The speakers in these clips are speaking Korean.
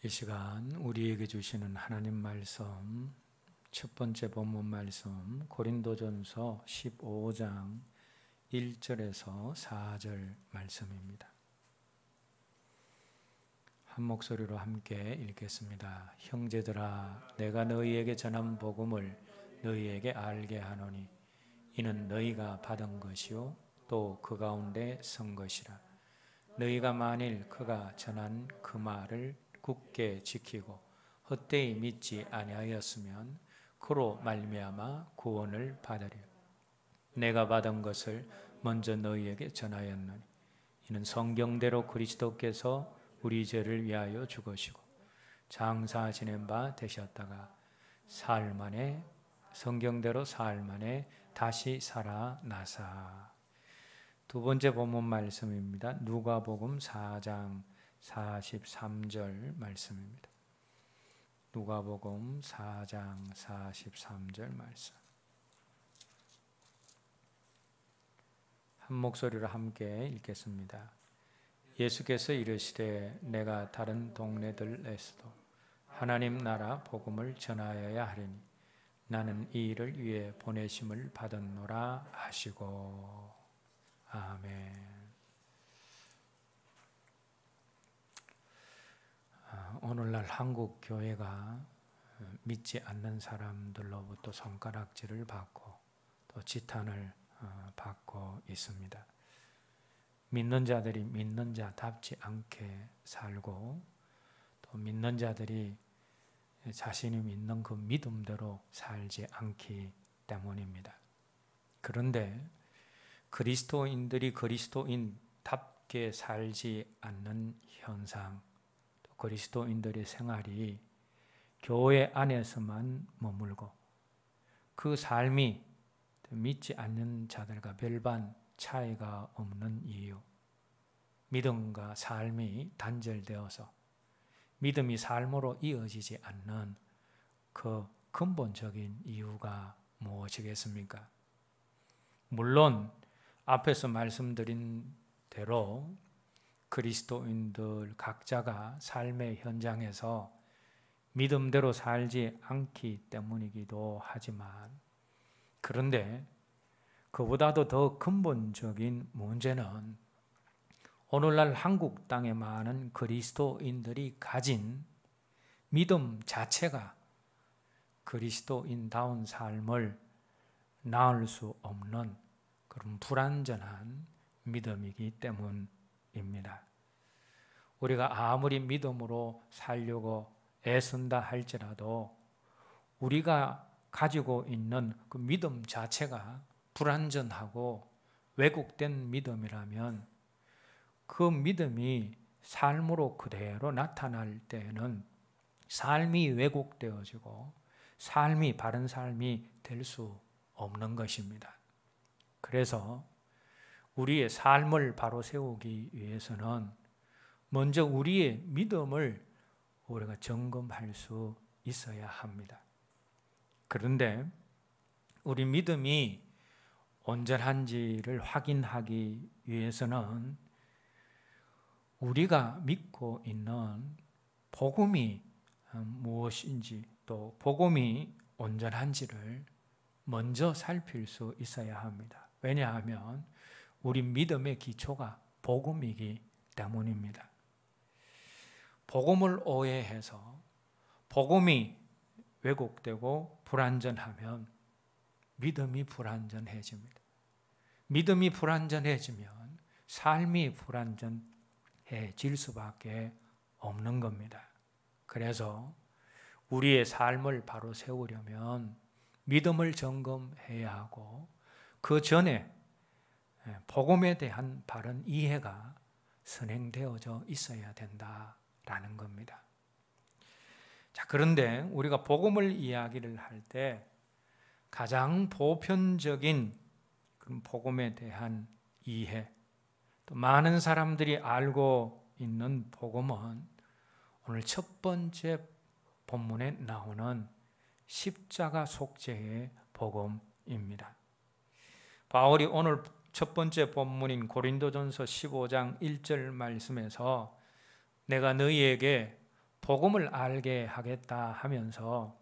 이 시간 우리에게 주시는 하나님 말씀, 첫 번째 본문 말씀 고린도전서 15장 1절에서 4절 말씀입니다. 한 목소리로 함께 읽겠습니다. 형제들아, 내가 너희에게 전한 복음을 너희에게 알게 하노니 이는 너희가 받은 것이요 또 그 가운데 선 것이라. 너희가 만일 그가 전한 그 말을 굳게 지키고 헛되이 믿지 아니하였으면 그로 말미암아 구원을 받으리라. 내가 받은 것을 먼저 너희에게 전하였노니 이는 성경대로 그리스도께서 우리 죄를 위하여 죽으시고 장사 지낸 바 되셨다가 사흘 만에 성경대로 사흘 만에 다시 살아나사. 두 번째 본문 말씀입니다. 누가복음 4장 43절 말씀입니다. 누가복음 4장 43절 말씀. 한 목소리로 함께 읽겠습니다. 예수께서 이르시되 내가 다른 동네들에서도 하나님 나라 복음을 전하여야 하리니 나는 이 일을 위해 보내심을 받았노라 하시고. 아멘. 오늘날 한국 교회가 믿지 않는 사람들로부터 손가락질을 받고 또 지탄을 받고 있습니다. 믿는 자들이 믿는 자답지 않게 살고 또 믿는 자들이 자신이 믿는 그 믿음대로 살지 않기 때문입니다. 그런데 그리스도인들이 그리스도인답게 살지 않는 현상, 또 그리스도인들의 생활이 교회 안에서만 머물고 그 삶이 믿지 않는 자들과 별반 차이가 없는 이유, 믿음과 삶이 단절되어서 믿음이 삶으로 이어지지 않는 그 근본적인 이유가 무엇이겠습니까? 물론 앞에서 말씀드린 대로 그리스도인들 각자가 삶의 현장에서 믿음대로 살지 않기 때문이기도 하지만, 그런데 그보다도 더 근본적인 문제는 오늘날 한국 땅에 많은 그리스도인들이 가진 믿음 자체가 그리스도인다운 삶을 낳을 수 없는 그런 불완전한 믿음이기 때문입니다. 우리가 아무리 믿음으로 살려고 애쓴다 할지라도 우리가 가지고 있는 그 믿음 자체가 불완전하고 왜곡된 믿음이라면 그 믿음이 삶으로 그대로 나타날 때에는 삶이 왜곡되어지고 삶이 바른 삶이 될 수 없는 것입니다. 그래서 우리의 삶을 바로 세우기 위해서는 먼저 우리의 믿음을 우리가 점검할 수 있어야 합니다. 그런데 우리 믿음이 온전한지를 확인하기 위해서는 우리가 믿고 있는 복음이 무엇인지 또 복음이 온전한지를 먼저 살필 수 있어야 합니다. 왜냐하면 우리 믿음의 기초가 복음이기 때문입니다. 복음을 오해해서 복음이 왜곡되고 불완전하면 믿음이 불완전해집니다. 믿음이 불완전해지면 삶이 불완전해질 수밖에 없는 겁니다. 그래서 우리의 삶을 바로 세우려면 믿음을 점검해야 하고 그 전에 복음에 대한 바른 이해가 선행되어져 있어야 된다라는 겁니다. 자, 그런데 우리가 복음을 이야기를 할 때 가장 보편적인 그런 복음에 대한 이해, 또 많은 사람들이 알고 있는 복음은 오늘 첫 번째 본문에 나오는 십자가 속죄의 복음입니다. 바울이 오늘 첫 번째 본문인 고린도전서 15장 1절 말씀에서 내가 너희에게 복음을 알게 하겠다 하면서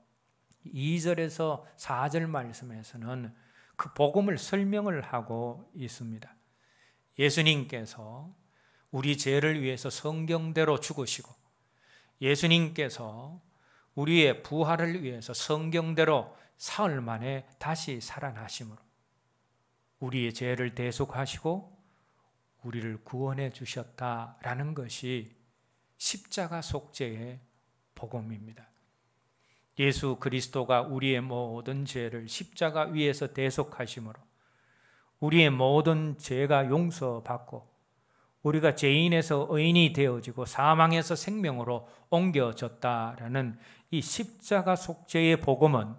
2절에서 4절 말씀에서는 그 복음을 설명을 하고 있습니다. 예수님께서 우리 죄를 위해서 성경대로 죽으시고 예수님께서 우리의 부활을 위해서 성경대로 사흘 만에 다시 살아나심으로 우리의 죄를 대속하시고 우리를 구원해 주셨다라는 것이 십자가 속죄의 복음입니다. 예수 그리스도가 우리의 모든 죄를 십자가 위에서 대속하심으로 우리의 모든 죄가 용서받고 우리가 죄인에서 의인이 되어지고 사망에서 생명으로 옮겨졌다라는 이 십자가 속죄의 복음은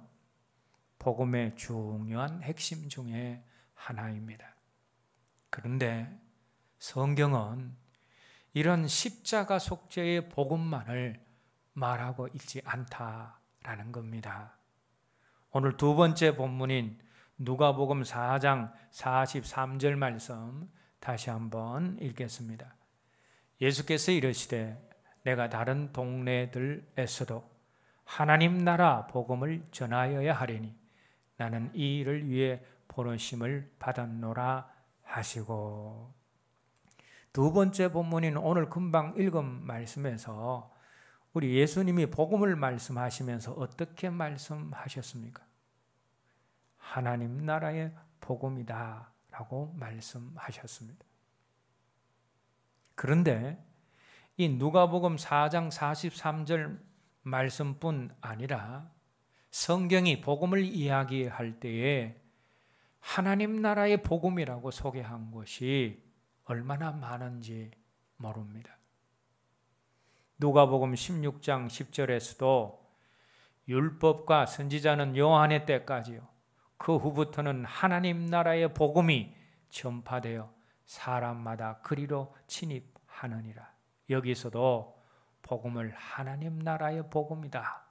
복음의 중요한 핵심 중에 하나입니다. 그런데 성경은 이런 십자가 속죄의 복음만을 말하고 있지 않다라는 겁니다. 오늘 두 번째 본문인 누가복음 4장 43절 말씀 다시 한번 읽겠습니다. 예수께서 이르시되 내가 다른 동네들에서도 하나님 나라 복음을 전하여야 하리니 나는 이 일을 위해 보내심을 받았노라 하시고, 두 번째 본문인 오늘 금방 읽은 말씀에서 우리 예수님이 복음을 말씀하시면서 어떻게 말씀하셨습니까? 하나님 나라의 복음이다 라고 말씀하셨습니다. 그런데 이 누가복음 4장 43절 말씀뿐 아니라 성경이 복음을 이야기할 때에 하나님 나라의 복음이라고 소개한 것이 얼마나 많은지 모릅니다. 누가복음 16장 10절에서도 율법과 선지자는 요한의 때까지요, 그 후부터는 하나님 나라의 복음이 전파되어 사람마다 그리로 침입하느니라. 여기서도 복음을 하나님 나라의 복음이다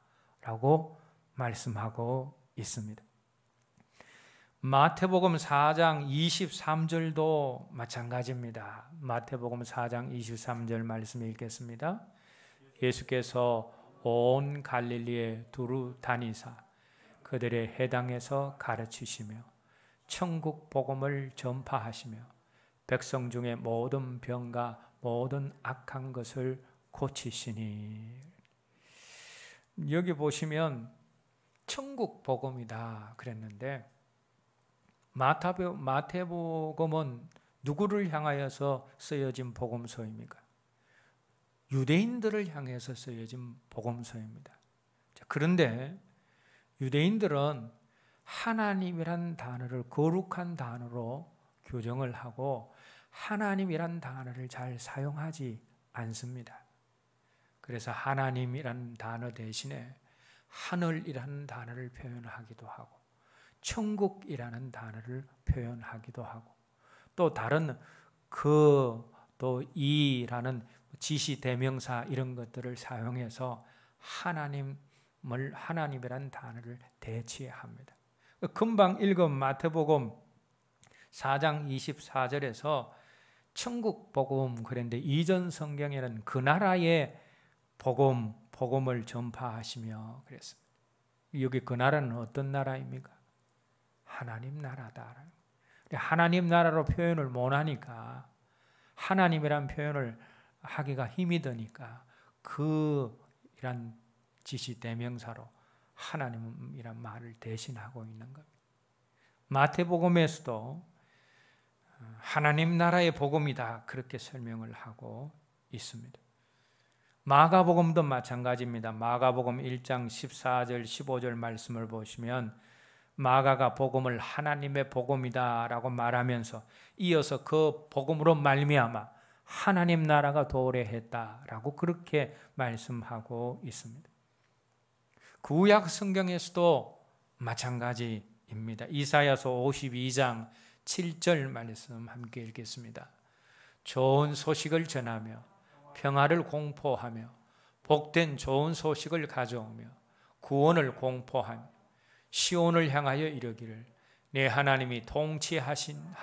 라고 말씀하고 있습니다. 마태복음 4장 23절도 마찬가지입니다. 마태복음 4장 23절 말씀 읽겠습니다. 예수께서 온 갈릴리에 두루 다니사 그들의 회당에서 가르치시며 천국 복음을 전파하시며 백성 중에 모든 병과 모든 악한 것을 고치시니. 여기 보시면 천국 복음이다 그랬는데 마태복음은 누구를 향하여서 쓰여진 복음서입니까? 유대인들을 향해서 쓰여진 복음서입니다. 그런데 유대인들은 하나님이란 단어를 거룩한 단어로 규정을 하고 하나님이란 단어를 잘 사용하지 않습니다. 그래서 하나님이란 단어 대신에 하늘이라는 단어를 표현하기도 하고 천국이라는 단어를 표현하기도 하고 또 다른 또 이라는 지시 대명사 이런 것들을 사용해서 하나님이란 단어를 대체합니다. 금방 읽은 마태복음 4장 24절에서 천국 복음 그런데 이전 성경에는 그 나라의 복음을 전파하시며 그랬습니다. 여기 그 나라는 어떤 나라입니까? 하나님 나라다. 하나님 나라로 표현을 못하니까 하나님이란 표현을 하기가 힘이 드니까 이란 지시 대명사로 하나님이란 말을 대신하고 있는 겁니다. 마태복음에서도 하나님 나라의 복음이다 그렇게 설명을 하고 있습니다. 마가복음도 마찬가지입니다. 마가복음 1장 14절 15절 말씀을 보시면 마가가 복음을 하나님의 복음이다 라고 말하면서 이어서 그 복음으로 말미암아 하나님 나라가 도래했다라고 그렇게 말씀하고 있습니다. 구약 성경에서도 마찬가지입니다. 이사야서 52장 7절 말씀 함께 읽겠습니다. 좋은 소식을 전하며 평화를 공포하며 복된 좋은 소식을 가져오며 구원을 공포하며 시온을 향하여 이르기를 내 하나님이 통치하신다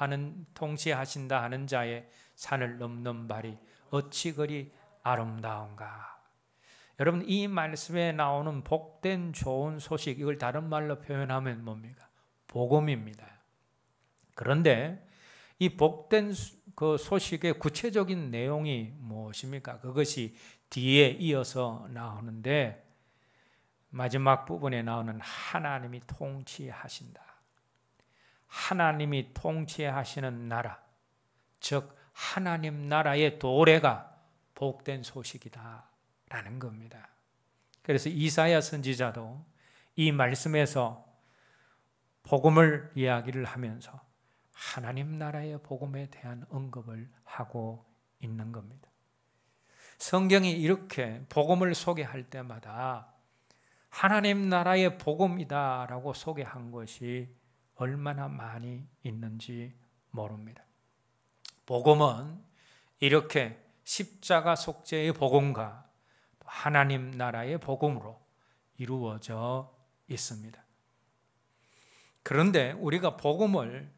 하는 자의 산을 넘는 발이 어찌 그리 아름다운가. 여러분, 이 말씀에 나오는 복된 좋은 소식, 이걸 다른 말로 표현하면 뭡니까? 복음입니다. 그런데 이 복된 그 소식의 구체적인 내용이 무엇입니까? 그것이 뒤에 이어서 나오는데, 마지막 부분에 나오는 하나님이 통치하신다. 하나님이 통치하시는 나라, 즉 하나님 나라의 도래가 복된 소식이다 라는 겁니다. 그래서 이사야 선지자도 이 말씀에서 복음을 이야기를 하면서 하나님 나라의 복음에 대한 언급을 하고 있는 겁니다. 성경이 이렇게 복음을 소개할 때마다 하나님 나라의 복음이다라고 소개한 것이 얼마나 많이 있는지 모릅니다. 복음은 이렇게 십자가 속죄의 복음과 하나님 나라의 복음으로 이루어져 있습니다. 그런데 우리가 복음을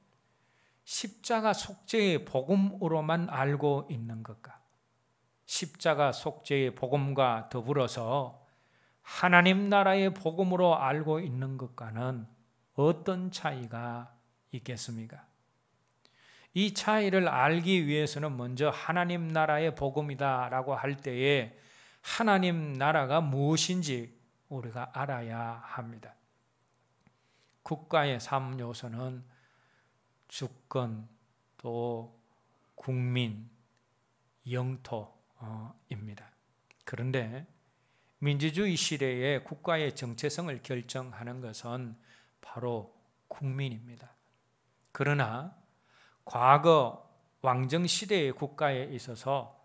십자가 속죄의 복음으로만 알고 있는 것과 십자가 속죄의 복음과 더불어서 하나님 나라의 복음으로 알고 있는 것과는 어떤 차이가 있겠습니까? 이 차이를 알기 위해서는 먼저 하나님 나라의 복음이다라고 할 때에 하나님 나라가 무엇인지 우리가 알아야 합니다. 국가의 3요소는 주권, 또 국민, 영토입니다. 그런데 민주주의 시대에 국가의 정체성을 결정하는 것은 바로 국민입니다. 그러나 과거 왕정 시대의 국가에 있어서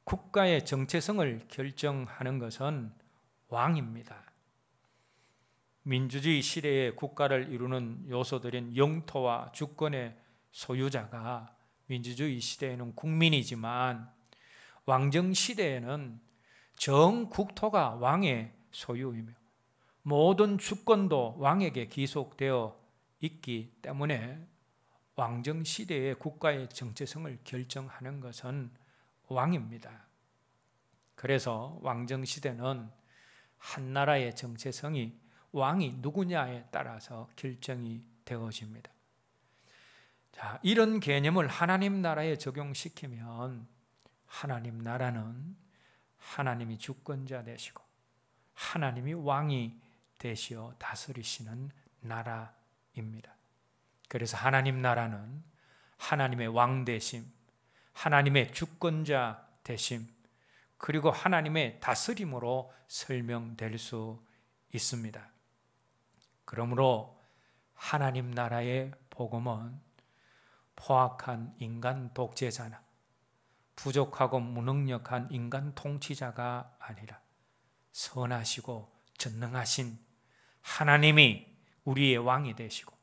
국가의 정체성을 결정하는 것은 왕입니다. 민주주의 시대의 국가를 이루는 요소들인 영토와 주권의 소유자가 민주주의 시대에는 국민이지만 왕정 시대에는 전 국토가 왕의 소유이며 모든 주권도 왕에게 기속되어 있기 때문에 왕정 시대의 국가의 정체성을 결정하는 것은 왕입니다. 그래서 왕정 시대는 한 나라의 정체성이 왕이 누구냐에 따라서 결정이 되어집니다. 자, 이런 개념을 하나님 나라에 적용시키면 하나님 나라는 하나님이 주권자 되시고 하나님이 왕이 되시어 다스리시는 나라입니다. 그래서 하나님 나라는 하나님의 왕 되심, 하나님의 주권자 되심, 그리고 하나님의 다스림으로 설명될 수 있습니다. 그러므로 하나님 나라의 복음은 포악한 인간 독재자나 부족하고 무능력한 인간 통치자가 아니라 선하시고 전능하신 하나님이 우리의 왕이 되시고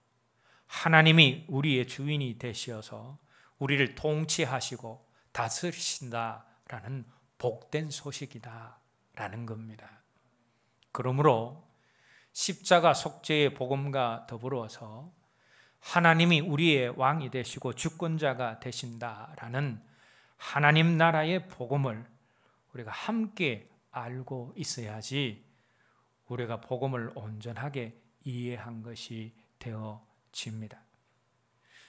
하나님이 우리의 주인이 되시어서 우리를 통치하시고 다스리신다라는 복된 소식이다라는 겁니다. 그러므로 십자가 속죄의 복음과 더불어서 하나님이 우리의 왕이 되시고 주권자가 되신다라는 하나님 나라의 복음을 우리가 함께 알고 있어야지 우리가 복음을 온전하게 이해한 것이 되어집니다.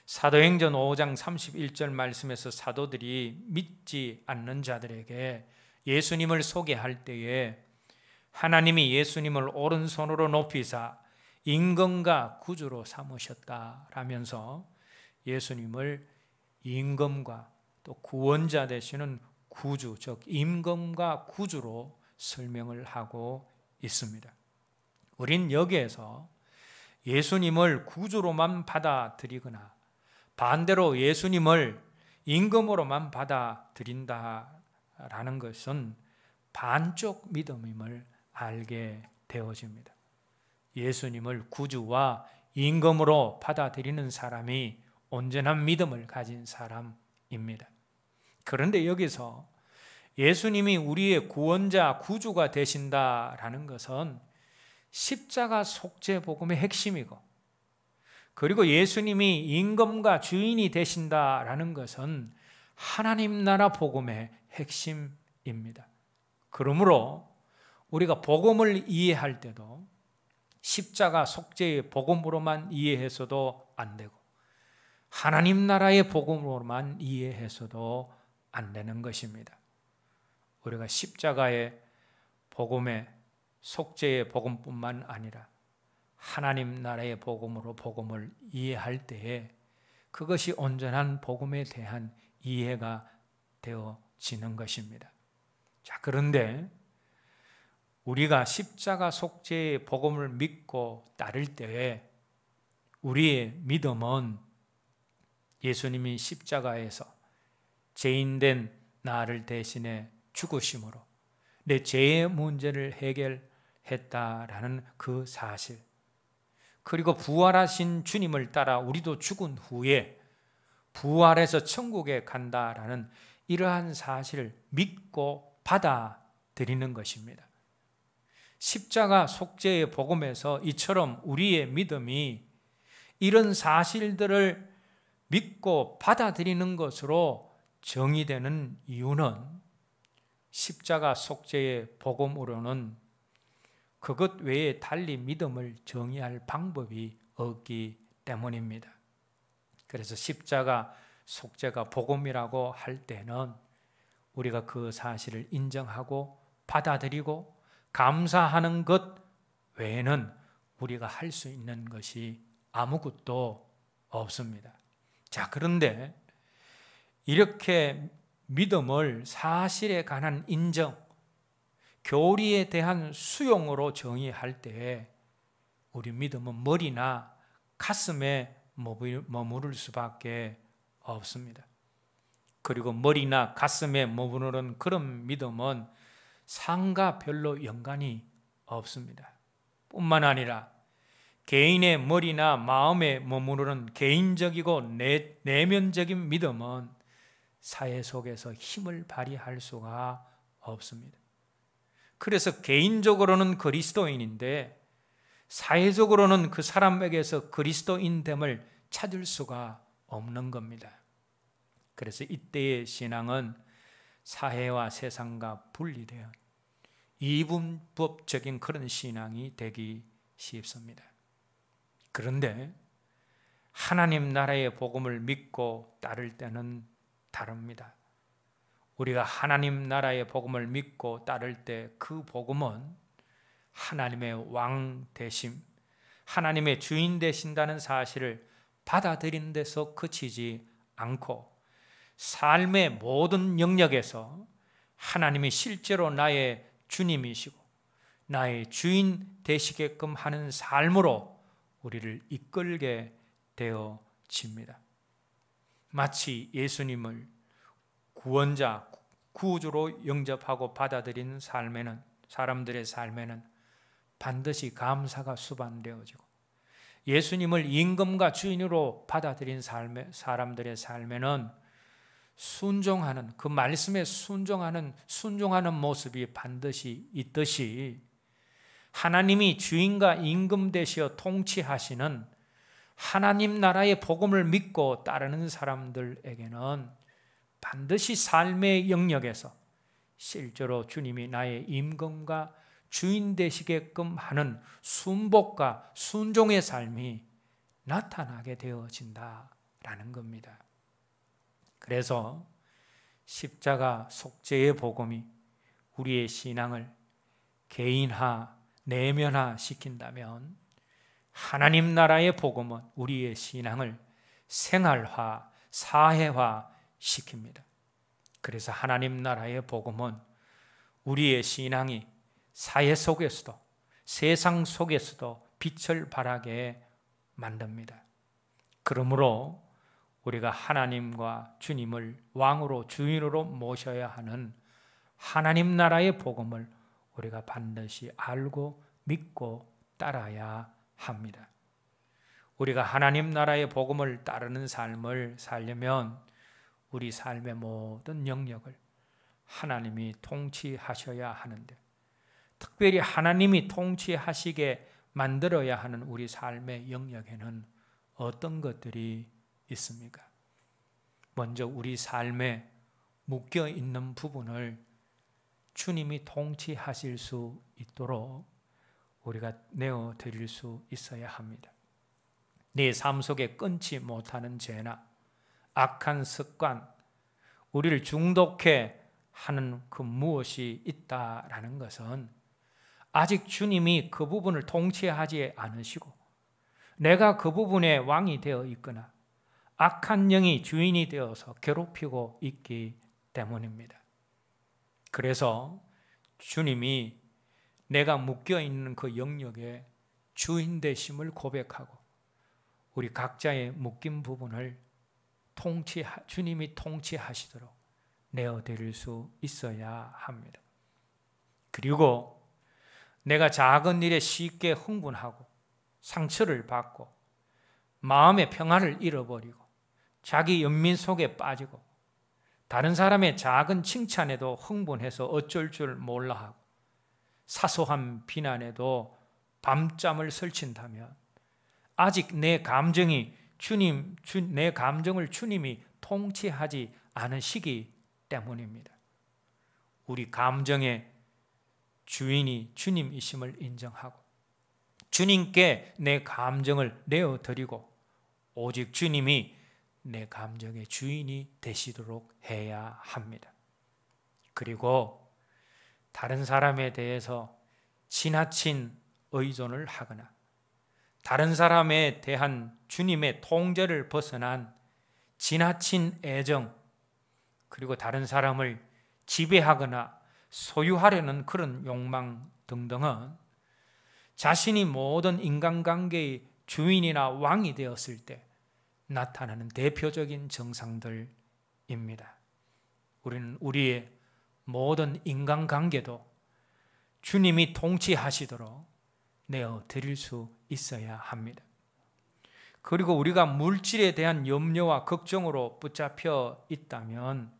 사도행전 5장 31절 말씀에서 사도들이 믿지 않는 자들에게 예수님을 소개할 때에 하나님이 예수님을 오른손으로 높이사 임금과 구주로 삼으셨다라면서 예수님을 임금과 또 구원자 되시는 구주, 즉 임금과 구주로 설명을 하고 있습니다. 우린 여기에서 예수님을 구주로만 받아들이거나 반대로 예수님을 임금으로만 받아들인다라는 것은 반쪽 믿음임을 알게 되어집니다. 예수님을 구주와 임금으로 받아들이는 사람이 온전한 믿음을 가진 사람입니다. 그런데 여기서 예수님이 우리의 구원자, 구주가 되신다라는 것은 십자가 속죄 복음의 핵심이고, 그리고 예수님이 임금과 주인이 되신다라는 것은 하나님 나라 복음의 핵심입니다. 그러므로 우리가 복음을 이해할 때도 십자가 속죄의 복음으로만 이해해서도 안 되고 하나님 나라의 복음으로만 이해해서도 안 되는 것입니다. 우리가 십자가의 복음의 속죄의 복음뿐만 아니라 하나님 나라의 복음으로 복음을 이해할 때에 그것이 온전한 복음에 대한 이해가 되어지는 것입니다. 자, 그런데 우리가 십자가 속죄의 복음을 믿고 따를 때에 우리의 믿음은 예수님이 십자가에서 죄인된 나를 대신해 죽으심으로 내 죄의 문제를 해결했다라는 그 사실, 그리고 부활하신 주님을 따라 우리도 죽은 후에 부활해서 천국에 간다라는 이러한 사실을 믿고 받아들이는 것입니다. 십자가 속죄의 복음에서 이처럼 우리의 믿음이 이런 사실들을 믿고 받아들이는 것으로 정의되는 이유는 십자가 속죄의 복음으로는 그것 외에 달리 믿음을 정의할 방법이 없기 때문입니다. 그래서 십자가 속죄가 복음이라고 할 때는 우리가 그 사실을 인정하고 받아들이고 감사하는 것 외에는 우리가 할 수 있는 것이 아무것도 없습니다. 자, 그런데 이렇게 믿음을 사실에 관한 인정, 교리에 대한 수용으로 정의할 때 우리 믿음은 머리나 가슴에 머무를 수밖에 없습니다. 그리고 머리나 가슴에 머무르는 그런 믿음은 상과 별로 연관이 없습니다. 뿐만 아니라 개인의 머리나 마음에 머무르는 개인적이고 내면적인 믿음은 사회 속에서 힘을 발휘할 수가 없습니다. 그래서 개인적으로는 그리스도인인데 사회적으로는 그 사람에게서 그리스도인됨을 찾을 수가 없는 겁니다. 그래서 이때의 신앙은 사회와 세상과 분리되어 이분법적인 그런 신앙이 되기 쉽습니다. 그런데 하나님 나라의 복음을 믿고 따를 때는 다릅니다. 우리가 하나님 나라의 복음을 믿고 따를 때 그 복음은 하나님의 왕 되심, 하나님의 주인 되신다는 사실을 받아들이는 데서 그치지 않고 삶의 모든 영역에서 하나님이 실제로 나의 주님이시고 나의 주인 되시게끔 하는 삶으로 우리를 이끌게 되어집니다. 마치 예수님을 구원자, 구주로 영접하고 받아들이는 사람들의 삶에는 반드시 감사가 수반되어지고 예수님을 임금과 주인으로 받아들인 사람들의 삶에는 순종하는, 그 말씀에 순종하는 모습이 반드시 있듯이 하나님이 주인과 임금 되시어 통치하시는 하나님 나라의 복음을 믿고 따르는 사람들에게는 반드시 삶의 영역에서 실제로 주님이 나의 임금과 주인 되시게끔 하는 순복과 순종의 삶이 나타나게 되어진다라는 겁니다. 그래서 십자가 속죄의 복음이 우리의 신앙을 개인화, 내면화 시킨다면 하나님 나라의 복음은 우리의 신앙을 생활화, 사회화 시킵니다. 그래서 하나님 나라의 복음은 우리의 신앙이 사회 속에서도 세상 속에서도 빛을 발하게 만듭니다. 그러므로 우리가 하나님과 주님을 왕으로 주인으로 모셔야 하는 하나님 나라의 복음을 우리가 반드시 알고 믿고 따라야 합니다. 우리가 하나님 나라의 복음을 따르는 삶을 살려면 우리 삶의 모든 영역을 하나님이 통치하셔야 하는데, 특별히 하나님이 통치하시게 만들어야 하는 우리 삶의 영역에는 어떤 것들이 있습니까? 먼저 우리 삶에 묶여 있는 부분을 주님이 통치하실 수 있도록 우리가 내어드릴 수 있어야 합니다. 내 삶 속에 끊지 못하는 죄나 악한 습관, 우리를 중독해 하는 그 무엇이 있다라는 것은 아직 주님이 그 부분을 통치하지 않으시고 내가 그 부분에 왕이 되어 있거나 악한 영이 주인이 되어서 괴롭히고 있기 때문입니다. 그래서 주님이 내가 묶여있는 그 영역에 주인 되심을 고백하고 우리 각자의 묶인 부분을 주님이 통치하시도록 내어드릴 수 있어야 합니다. 그리고 내가 작은 일에 쉽게 흥분하고 상처를 받고 마음의 평화를 잃어버리고 자기 연민 속에 빠지고 다른 사람의 작은 칭찬에도 흥분해서 어쩔 줄 몰라 하고 사소한 비난에도 밤잠을 설친다면 아직 내 감정을 주님이 통치하지 않으시기 때문입니다. 우리 감정의 주인이 주님이심을 인정하고 주님께 내 감정을 내어드리고 오직 주님이 내 감정의 주인이 되시도록 해야 합니다. 그리고 다른 사람에 대해서 지나친 의존을 하거나 다른 사람에 대한 주님의 통제를 벗어난 지나친 애정, 그리고 다른 사람을 지배하거나 소유하려는 그런 욕망 등등은 자신이 모든 인간관계의 주인이나 왕이 되었을 때 나타나는 대표적인 증상들입니다. 우리는 우리의 모든 인간관계도 주님이 통치하시도록 내어드릴 수 있어야 합니다. 그리고 우리가 물질에 대한 염려와 걱정으로 붙잡혀 있다면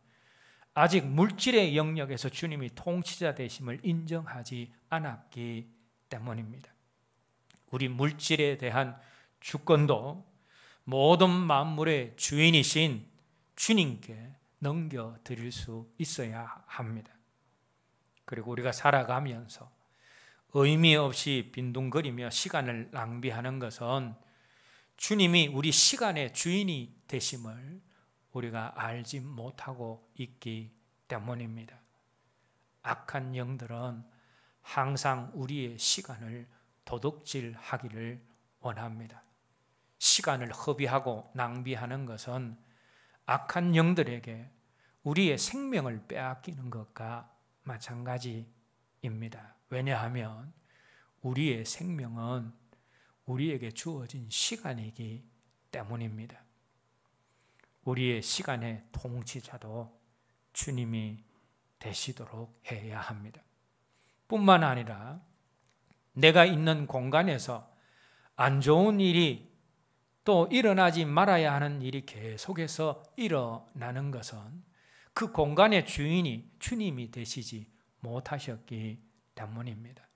아직 물질의 영역에서 주님이 통치자 되심을 인정하지 않았기 때문입니다. 우리 물질에 대한 주권도 모든 만물의 주인이신 주님께 넘겨드릴 수 있어야 합니다. 그리고 우리가 살아가면서 의미 없이 빈둥거리며 시간을 낭비하는 것은 주님이 우리 시간의 주인이 되심을 우리가 알지 못하고 있기 때문입니다. 악한 영들은 항상 우리의 시간을 도둑질하기를 원합니다. 시간을 허비하고 낭비하는 것은 악한 영들에게 우리의 생명을 빼앗기는 것과 마찬가지입니다. 왜냐하면 우리의 생명은 우리에게 주어진 시간이기 때문입니다. 우리의 시간의 통치자도 주님이 되시도록 해야 합니다. 뿐만 아니라 내가 있는 공간에서 안 좋은 일이 또 일어나지 말아야 하는 일이 계속해서 일어나는 것은 그 공간의 주인이 주님이 되시지 못하셨기 때문입니다.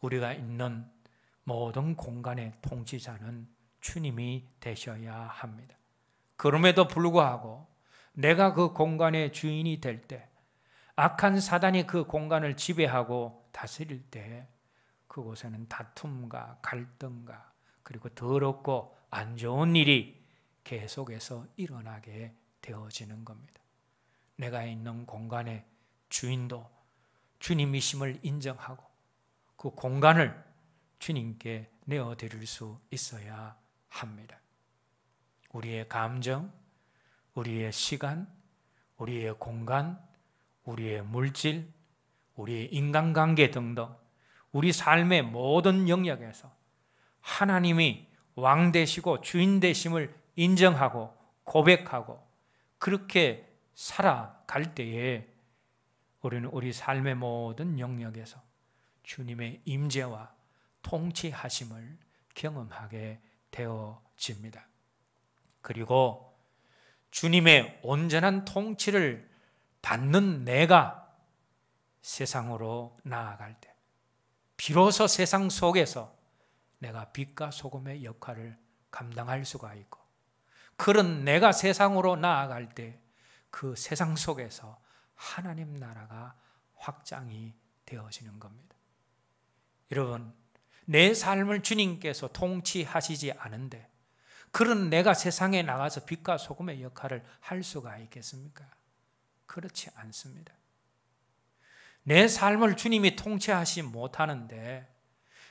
우리가 있는 모든 공간의 통치자는 주님이 되셔야 합니다. 그럼에도 불구하고 내가 그 공간의 주인이 될 때, 악한 사단이 그 공간을 지배하고 다스릴 때 그곳에는 다툼과 갈등과 그리고 더럽고 안 좋은 일이 계속해서 일어나게 되어지는 겁니다. 내가 있는 공간의 주인도 주님이심을 인정하고 그 공간을 주님께 내어드릴 수 있어야 합니다. 우리의 감정, 우리의 시간, 우리의 공간, 우리의 물질, 우리의 인간관계 등등 우리 삶의 모든 영역에서 하나님이 왕 되시고 주인 되심을 인정하고 고백하고 그렇게 살아갈 때에 우리는 우리 삶의 모든 영역에서 주님의 임재와 통치하심을 경험하게 되어집니다. 그리고 주님의 온전한 통치를 받는 내가 세상으로 나아갈 때 비로소 세상 속에서 내가 빛과 소금의 역할을 감당할 수가 있고 그런 내가 세상으로 나아갈 때 그 세상 속에서 하나님 나라가 확장이 되어지는 겁니다. 여러분, 내 삶을 주님께서 통치하시지 않은데 그런 내가 세상에 나가서 빛과 소금의 역할을 할 수가 있겠습니까? 그렇지 않습니다. 내 삶을 주님이 통치하지 못하는데,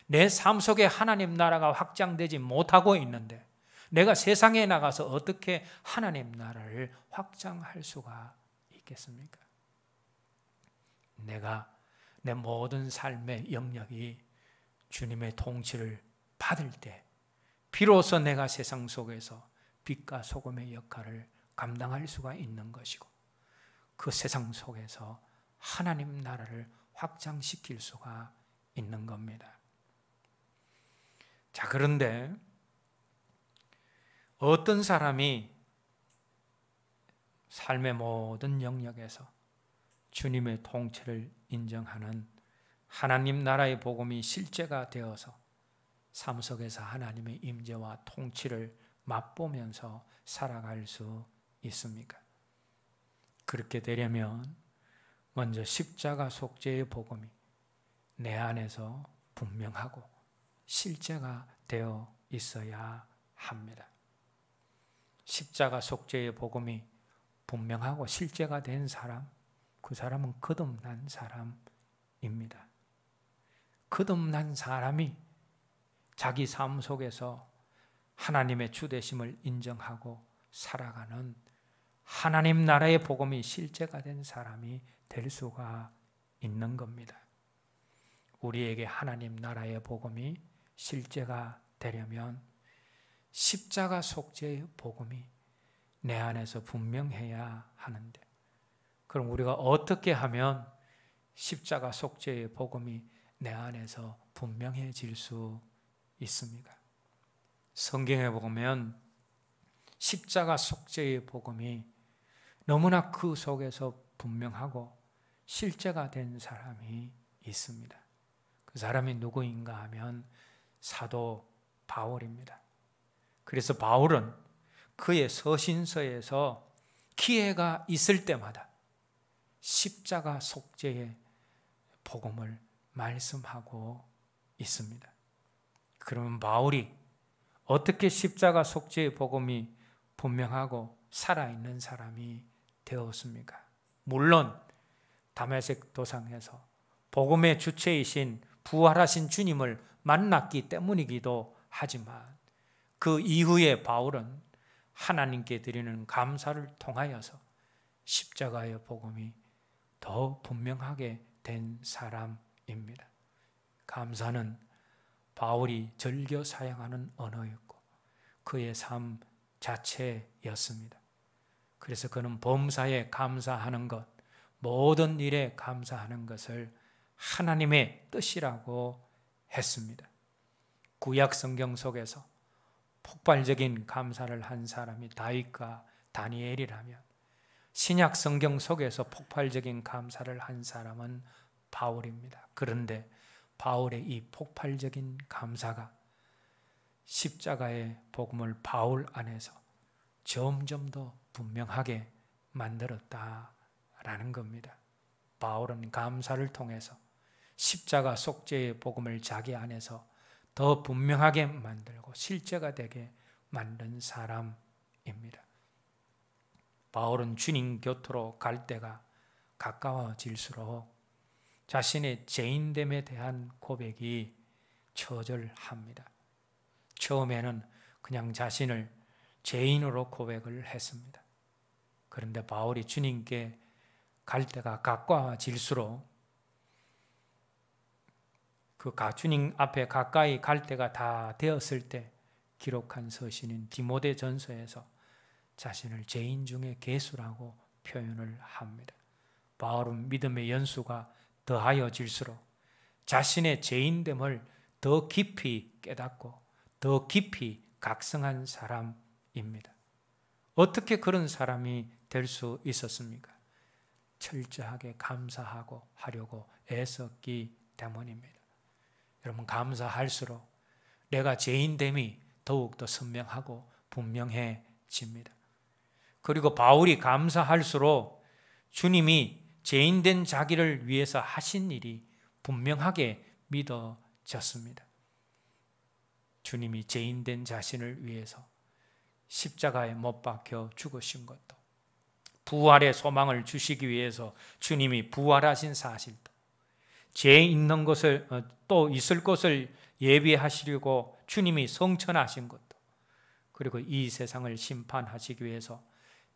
내 삶 속에 하나님 나라가 확장되지 못하고 있는데 내가 세상에 나가서 어떻게 하나님 나라를 확장할 수가 있겠습니까? 내가 내 모든 삶의 영역이 주님의 통치를 받을 때 비로소 내가 세상 속에서 빛과 소금의 역할을 감당할 수가 있는 것이고, 그 세상 속에서 하나님 나라를 확장시킬 수가 있는 겁니다. 자, 그런데 어떤 사람이 삶의 모든 영역에서 주님의 통치를 인정하는 하나님 나라의 복음이 실제가 되어서 삶 속에서 하나님의 임재와 통치를 맛보면서 살아갈 수 있습니까? 그렇게 되려면 먼저 십자가 속죄의 복음이 내 안에서 분명하고 실제가 되어 있어야 합니다. 십자가 속죄의 복음이 분명하고 실제가 된 사람, 그 사람은 거듭난 사람입니다. 거듭난 사람이 자기 삶 속에서 하나님의 주되심을 인정하고 살아가는 하나님 나라의 복음이 실제가 된 사람이 될 수가 있는 겁니다. 우리에게 하나님 나라의 복음이 실제가 되려면 십자가 속죄의 복음이 내 안에서 분명해야 하는데, 그럼 우리가 어떻게 하면 십자가 속죄의 복음이 내 안에서 분명해질 수 있습니까? 성경에 보면 십자가 속죄의 복음이 너무나 그 속에서 분명하고 실제가 된 사람이 있습니다. 그 사람이 누구인가 하면 사도 바울입니다. 그래서 바울은 그의 서신서에서 기회가 있을 때마다 십자가 속죄의 복음을 말씀하고 있습니다. 그러면 바울이 어떻게 십자가 속죄의 복음이 분명하고 살아있는 사람이 되었습니까? 물론 다메섹 도상에서 복음의 주체이신 부활하신 주님을 만났기 때문이기도 하지만, 그 이후에 바울은 하나님께 드리는 감사를 통하여서 십자가의 복음이 더 분명하게 된 사람입니다. 감사는 바울이 즐겨 사용하는 언어였고 그의 삶 자체였습니다. 그래서 그는 범사에 감사하는 것, 모든 일에 감사하는 것을 하나님의 뜻이라고 했습니다. 구약 성경 속에서 폭발적인 감사를 한 사람이 다윗과 다니엘이라면, 신약 성경 속에서 폭발적인 감사를 한 사람은 바울입니다. 그런데 바울의 이 폭발적인 감사가 십자가의 복음을 바울 안에서 점점 더 분명하게 만들었다라는 겁니다. 바울은 감사를 통해서 십자가 속죄의 복음을 자기 안에서 더 분명하게 만들고 실제가 되게 만든 사람입니다. 바울은 주님 곁으로 갈 때가 가까워질수록 자신의 죄인됨에 대한 고백이 처절합니다. 처음에는 그냥 자신을 죄인으로 고백을 했습니다. 그런데 바울이 주님께 갈 때가 가까워질수록 그 주님 앞에 가까이 갈 때가 다 되었을 때 기록한 서신인 디모데전서에서 자신을 죄인 중에 괴수라고 표현을 합니다. 바울은 믿음의 연수가 더하여질수록 자신의 죄인됨을 더 깊이 깨닫고 더 깊이 각성한 사람입니다. 어떻게 그런 사람이 될 수 있었습니까? 철저하게 감사하고 하려고 애썼기 때문입니다. 여러분, 감사할수록 내가 죄인됨이 더욱더 선명하고 분명해집니다. 그리고 바울이 감사할수록 주님이 죄인된 자기를 위해서 하신 일이 분명하게 믿어졌습니다. 주님이 죄인된 자신을 위해서 십자가에 못 박혀 죽으신 것도, 부활의 소망을 주시기 위해서 주님이 부활하신 사실도, 죄 있는 것을 또 있을 것을 예비하시려고 주님이 성천하신 것도, 그리고 이 세상을 심판하시기 위해서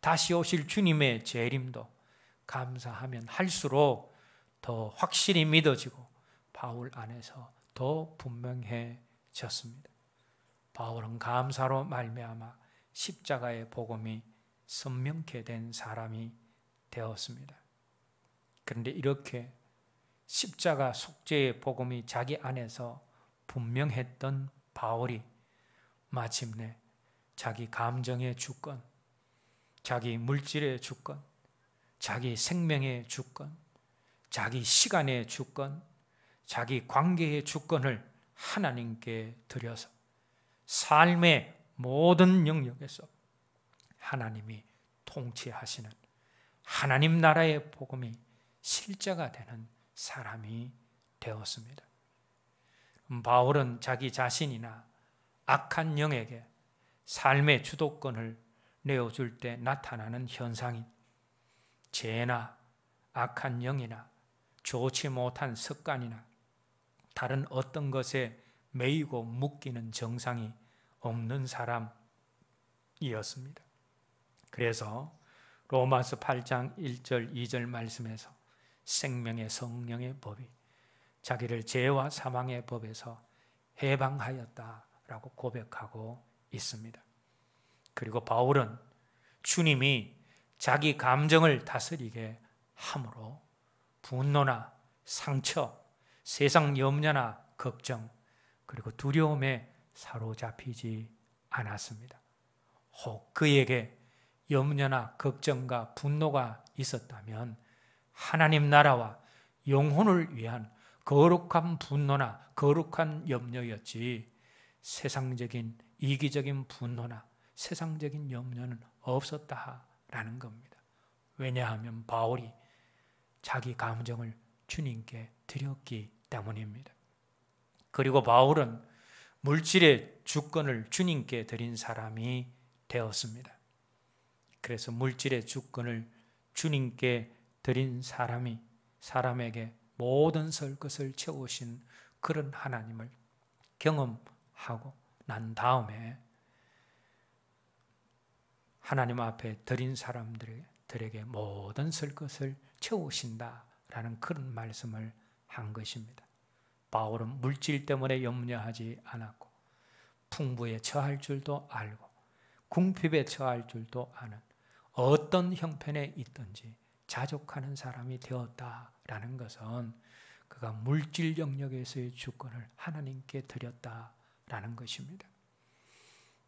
다시 오실 주님의 재림도 감사하면 할수록 더 확실히 믿어지고 바울 안에서 더 분명해졌습니다. 바울은 감사로 말미암아 십자가의 복음이 선명케 된 사람이 되었습니다. 그런데 이렇게 십자가 속죄의 복음이 자기 안에서 분명했던 바울이 마침내 자기 감정의 주권, 자기 물질의 주권, 자기 생명의 주권, 자기 시간의 주권, 자기 관계의 주권을 하나님께 드려서 삶의 모든 영역에서 하나님이 통치하시는 하나님 나라의 복음이 실제가 되는 사람이 되었습니다. 바울은 자기 자신이나 악한 영에게 삶의 주도권을 내어줄 때 나타나는 현상인 죄나 악한 영이나 좋지 못한 습관이나 다른 어떤 것에 매이고 묶이는 정상이 없는 사람이었습니다. 그래서 로마서 8장 1절 2절 말씀에서 생명의 성령의 법이 자기를 죄와 사망의 법에서 해방하였다라고 고백하고 있습니다. 그리고 바울은 주님이 자기 감정을 다스리게 함으로 분노나 상처, 세상 염려나 걱정, 그리고 두려움에 사로잡히지 않았습니다. 혹 그에게 염려나 걱정과 분노가 있었다면 하나님 나라와 영혼을 위한 거룩한 분노나 거룩한 염려였지 세상적인 이기적인 분노나 세상적인 염려는 없었다라는 겁니다. 왜냐하면 바울이 자기 감정을 주님께 드렸기 때문입니다. 그리고 바울은 물질의 주권을 주님께 드린 사람이 되었습니다. 그래서 물질의 주권을 주님께 드린 사람에게 모든 설 것을 채우신 그런 하나님을 경험하고 난 다음에 하나님 앞에 드린 사람들에게 모든 설 것을 채우신다라는 그런 말씀을 한 것입니다. 바울은 물질 때문에 염려하지 않았고 풍부에 처할 줄도 알고 궁핍에 처할 줄도 아는 어떤 형편에 있든지 자족하는 사람이 되었다라는 것은 그가 물질 영역에서의 주권을 하나님께 드렸다라는 것입니다.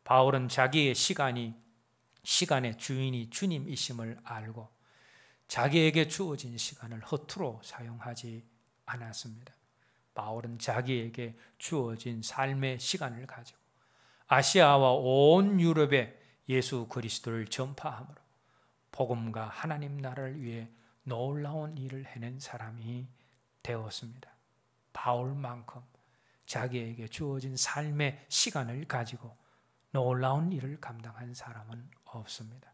바울은 자기의 시간의 주인이 주님이심을 알고 자기에게 주어진 시간을 허투루 사용하지 않았습니다. 바울은 자기에게 주어진 삶의 시간을 가지고 아시아와 온 유럽에 예수 그리스도를 전파함으로 복음과 하나님 나라를 위해 놀라운 일을 해낸 사람이 되었습니다. 바울만큼 자기에게 주어진 삶의 시간을 가지고 놀라운 일을 감당한 사람은 없습니다.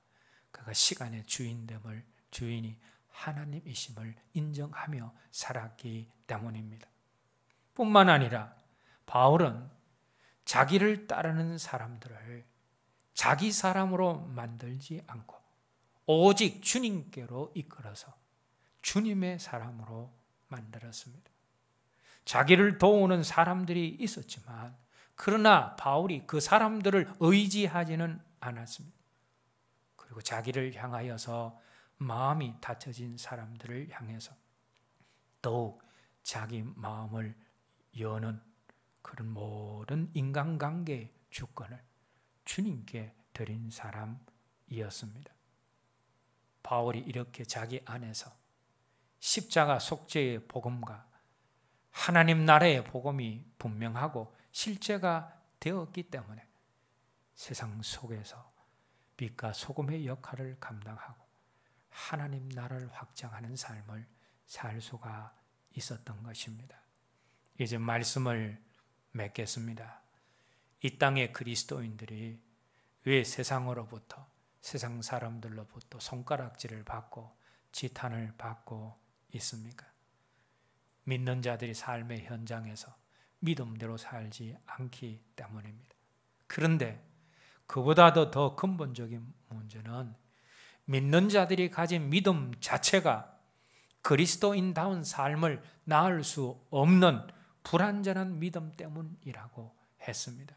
그가 시간의 주인이 하나님이심을 인정하며 살았기 때문입니다. 뿐만 아니라 바울은 자기를 따르는 사람들을 자기 사람으로 만들지 않고 오직 주님께로 이끌어서 주님의 사람으로 만들었습니다. 자기를 도우는 사람들이 있었지만 그러나 바울이 그 사람들을 의지하지는 않았습니다. 그리고 자기를 향하여서 마음이 닫혀진 사람들을 향해서 더욱 자기 마음을 여는 그런 모든 인간관계의 주권을 주님께 드린 사람이었습니다. 바울이 이렇게 자기 안에서 십자가 속죄의 복음과 하나님 나라의 복음이 분명하고 실제가 되었기 때문에 세상 속에서 빛과 소금의 역할을 감당하고 하나님 나라를 확장하는 삶을 살 수가 있었던 것입니다. 이제 말씀을 맺겠습니다. 이 땅의 그리스도인들이 왜 세상으로부터, 세상 사람들로부터 손가락질을 받고 지탄을 받고 있습니까? 믿는 자들이 삶의 현장에서 믿음대로 살지 않기 때문입니다. 그런데 그보다도 더 근본적인 문제는 믿는 자들이 가진 믿음 자체가 그리스도인다운 삶을 낳을 수 없는 불완전한 믿음 때문이라고 했습니다.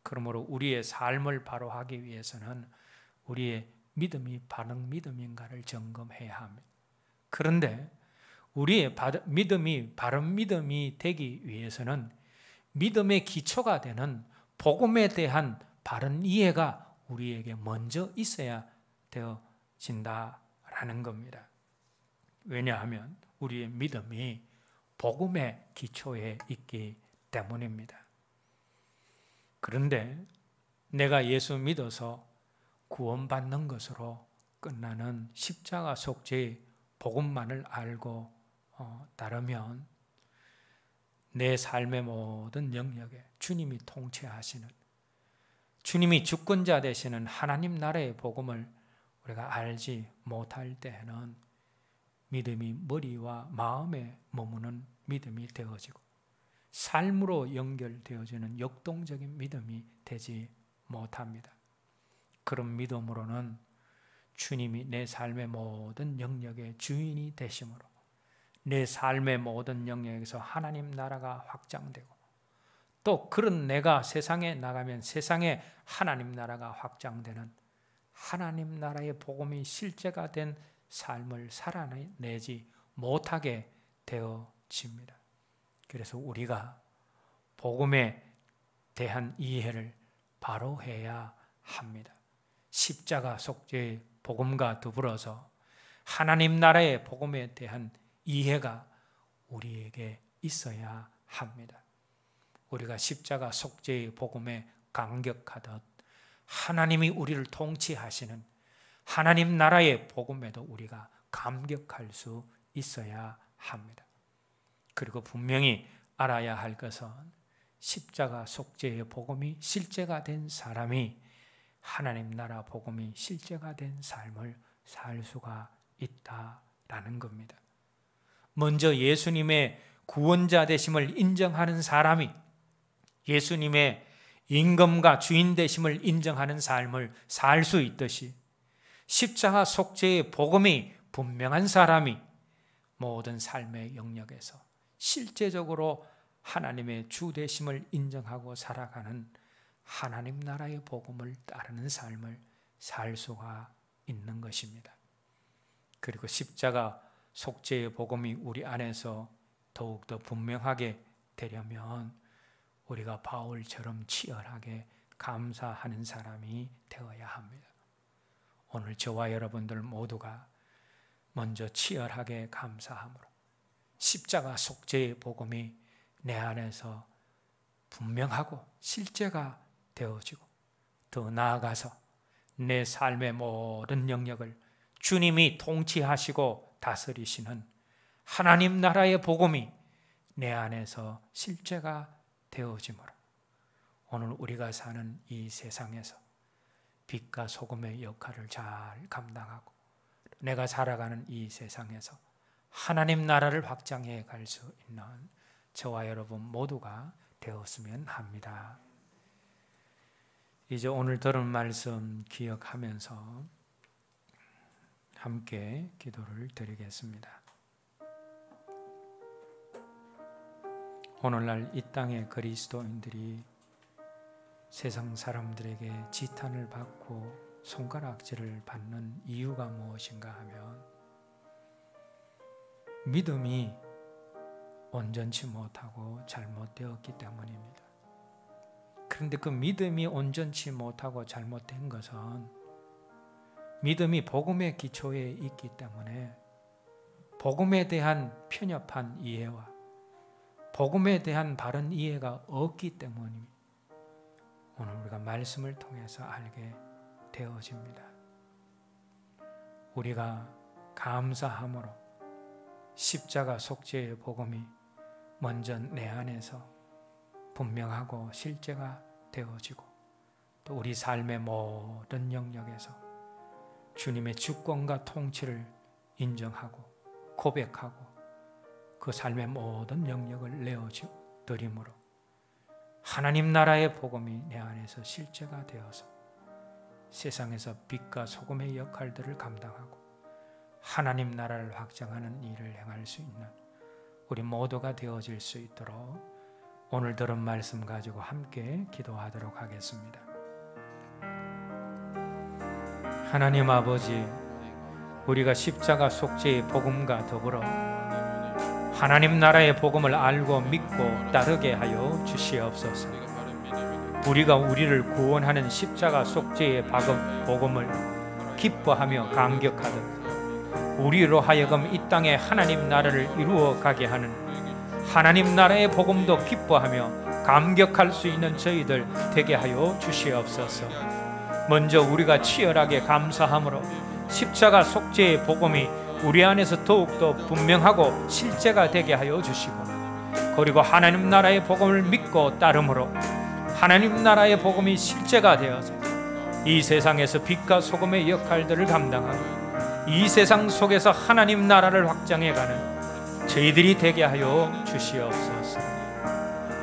그러므로 우리의 삶을 바로 하기 위해서는 우리의 믿음이 바른 믿음인가를 점검해야 합니다. 그런데 우리의 믿음이 바른 믿음이 되기 위해서는 믿음의 기초가 되는 복음에 대한 바른 이해가 우리에게 먼저 있어야 되어진다라는 겁니다. 왜냐하면 우리의 믿음이 복음의 기초에 있기 때문입니다. 그런데 내가 예수 믿어서 구원받는 것으로 끝나는 십자가 속죄의 복음만을 알고 따르면 내 삶의 모든 영역에 주님이 통치하시는, 주님이 주권자 되시는 하나님 나라의 복음을 우리가 알지 못할 때에는 믿음이 머리와 마음에 머무는 믿음이 되어지고 삶으로 연결되어지는 역동적인 믿음이 되지 못합니다. 그런 믿음으로는 주님이 내 삶의 모든 영역의 주인이 되심으로 내 삶의 모든 영역에서 하나님 나라가 확장되고 또 그런 내가 세상에 나가면 세상에 하나님 나라가 확장되는 하나님 나라의 복음이 실제가 된 삶을 살아내지 못하게 되어집니다. 그래서 우리가 복음에 대한 이해를 바로 해야 합니다. 십자가 속죄의 복음과 더불어서 하나님 나라의 복음에 대한 이해가 우리에게 있어야 합니다. 우리가 십자가 속죄의 복음에 감격하듯 하나님이 우리를 통치하시는 하나님 나라의 복음에도 우리가 감격할 수 있어야 합니다. 그리고 분명히 알아야 할 것은 십자가 속죄의 복음이 실제가 된 사람이 하나님 나라 복음이 실제가 된 삶을 살 수가 있다라는 겁니다. 먼저 예수님의 구원자 되심을 인정하는 사람이 예수님의 임금과 주인 되심을 인정하는 삶을 살 수 있듯이 십자가 속죄의 복음이 분명한 사람이 모든 삶의 영역에서 실제적으로 하나님의 주 되심을 인정하고 살아가는 하나님 나라의 복음을 따르는 삶을 살 수가 있는 것입니다. 그리고 십자가 속죄의 복음이 우리 안에서 더욱더 분명하게 되려면 우리가 바울처럼 치열하게 감사하는 사람이 되어야 합니다. 오늘 저와 여러분들 모두가 먼저 치열하게 감사함으로 십자가 속죄의 복음이 내 안에서 분명하고 실제가 되어지고 더 나아가서 내 삶의 모든 영역을 주님이 통치하시고 다스리시는 하나님 나라의 복음이 내 안에서 실제가 되어지므로 오늘 우리가 사는 이 세상에서 빛과 소금의 역할을 잘 감당하고 내가 살아가는 이 세상에서 하나님 나라를 확장해 갈 수 있는 저와 여러분 모두가 되었으면 합니다. 이제 오늘 들은 말씀 기억하면서 함께 기도를 드리겠습니다. 오늘날 이 땅의 그리스도인들이 세상 사람들에게 지탄을 받고 손가락질을 받는 이유가 무엇인가 하면 믿음이 온전치 못하고 잘못되었기 때문입니다. 그런데 그 믿음이 온전치 못하고 잘못된 것은 믿음이 복음의 기초에 있기 때문에 복음에 대한 편협한 이해와 복음에 대한 바른 이해가 없기 때문입니다. 오늘 우리가 말씀을 통해서 알게 되어집니다. 우리가 감사함으로 십자가 속죄의 복음이 먼저 내 안에서 분명하고 실제가 되어지고, 또 우리 삶의 모든 영역에서 주님의 주권과 통치를 인정하고 고백하고 그 삶의 모든 영역을 내어드림으로 하나님 나라의 복음이 내 안에서 실제가 되어서 세상에서 빛과 소금의 역할들을 감당하고 하나님 나라를 확장하는 일을 행할 수 있는 우리 모두가 되어질 수 있도록 오늘 들은 말씀 가지고 함께 기도하도록 하겠습니다. 하나님 아버지, 우리가 십자가 속죄의 복음과 더불어 하나님 나라의 복음을 알고 믿고 따르게 하여 주시옵소서. 우리가 우리를 구원하는 십자가 속죄의 복음을 기뻐하며 감격하듯 우리로 하여금 이 땅에 하나님 나라를 이루어 가게 하는 하나님 나라의 복음도 기뻐하며 감격할 수 있는 저희들 되게 하여 주시옵소서. 먼저 우리가 치열하게 감사함으로 십자가 속죄의 복음이 우리 안에서 더욱더 분명하고 실제가 되게 하여 주시고, 그리고 하나님 나라의 복음을 믿고 따름으로 하나님 나라의 복음이 실제가 되어서 이 세상에서 빛과 소금의 역할들을 감당하고 이 세상 속에서 하나님 나라를 확장해가는 저희들이 되게 하여 주시옵소서.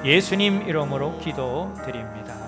예수님 이름으로 기도드립니다.